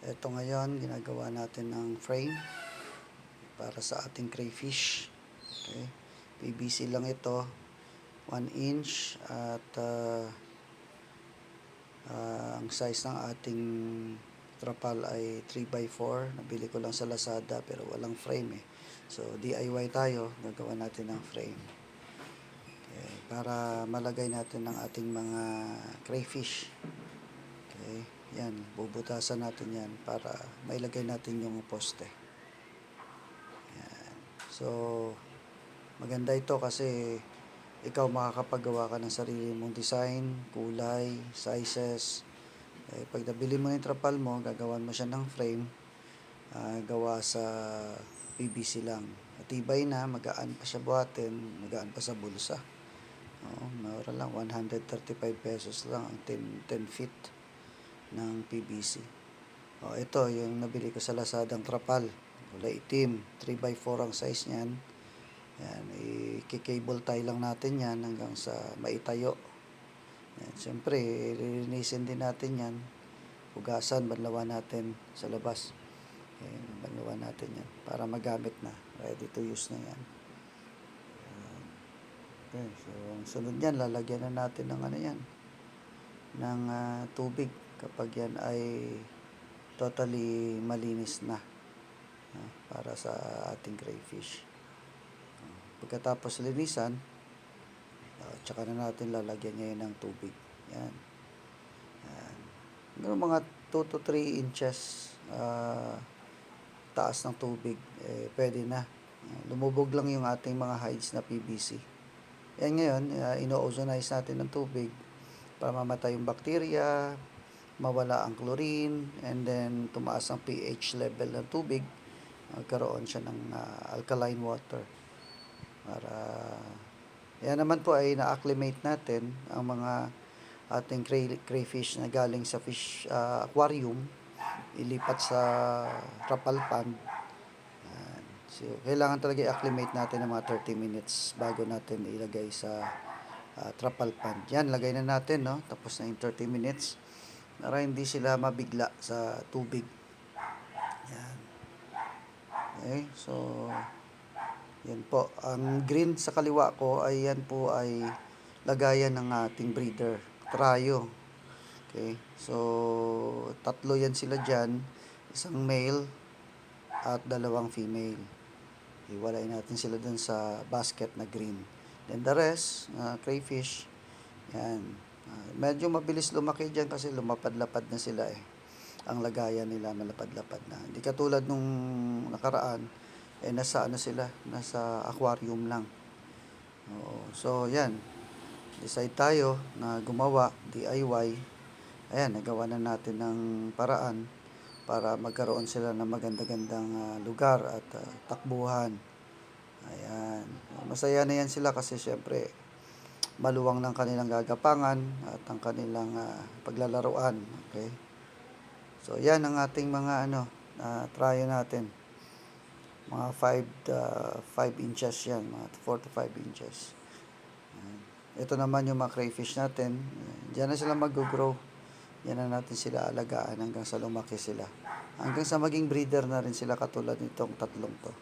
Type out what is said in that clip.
Ito ngayon, ginagawa natin ng frame para sa ating crayfish. Okay. PVC lang ito, 1 inch at ang size ng ating trapal ay 3x4. Nabili ko lang sa Lazada pero walang frame eh. So DIY tayo, gagawa natin ng frame. Okay. Para malagay natin ang ating mga crayfish. Okay. Yan, bubutasan natin yan para mailagay natin yung poste. Yan. So, maganda ito kasi ikaw makakapagawa ka ng sarili mong design, kulay, sizes. Pag nabili mo yung trapal mo, gagawan mo siya ng frame, gawa sa PVC lang. Matibay na, magaan pa siya buhatin, magaan pa sa bulsa. Mura lang, 135 pesos lang ang 10 feet ng PVC. Ito yung nabili ko sa Lazada ang trapal. Kulay itim, 3x4 ang size niyan. Yan, i-cable tie lang natin yan hanggang sa maitayo. Yan, siyempre, lilinisin din natin yan. Hugasan, banlawan natin sa labas. Yan, banlawan natin yan para magamit na. Ready to use na yan. Okay, so ang sunod yan, lalagyan na natin ng ano yan, ng tubig kapag yan ay totally malinis na para sa ating crayfish. Pagkatapos linisan, tsaka na natin lalagyan ngayon ng tubig. Yan. Yan. Mga 2 to 3 inches taas ng tubig, pwede na. Lumubog lang yung ating mga hides na PVC. Yan ngayon, ino-ozonize natin ng tubig para mamatay yung bacteria, mawala ang chlorine, and then tumaas ang pH level ng tubig, magkaroon siya ng alkaline water. Para yan naman po ay na-acclimate natin ang mga ating crayfish na galing sa fish aquarium, ilipat sa trapal pond. So, kailangan talaga i-acclimate natin ng mga 30 minutes bago natin ilagay sa trapal pond. Yan, lagay na natin, no? Tapos na yung 30 minutes para hindi sila mabigla sa tubig. Yan. Okay, so yan po. Ang green sa kaliwa ko ay yan po ay lagayan ng ating breeder, tryo. Okay, so tatlo yan sila dyan, isang male at 2 female. Iwalay natin sila dun sa basket na green. Then the rest, crayfish, yan. Medyo mabilis lumaki dyan kasi lumapad-lapad na sila eh. Ang lagayan nila malapad-lapad na. Hindi katulad nung nakaraan, nasa nasa aquarium lang. So yan, decide tayo na gumawa, DIY. Ayan, nagawa na natin ng paraan para magkaroon sila ng maganda-gandang lugar at takbuhan. Ayan, masaya na yan sila kasi syempre maluwang ng kanilang gagapangan at ang kanilang paglalaruan. Okay, so yan ang ating mga try natin. Mga 5 inches yan, mga 4 to 5 inches. Ito naman yung mga crayfish natin. Diyan na sila mag-grow. Yan na natin sila alagaan hanggang sa lumaki sila. Hanggang sa maging breeder na rin sila katulad nitong tatlong to.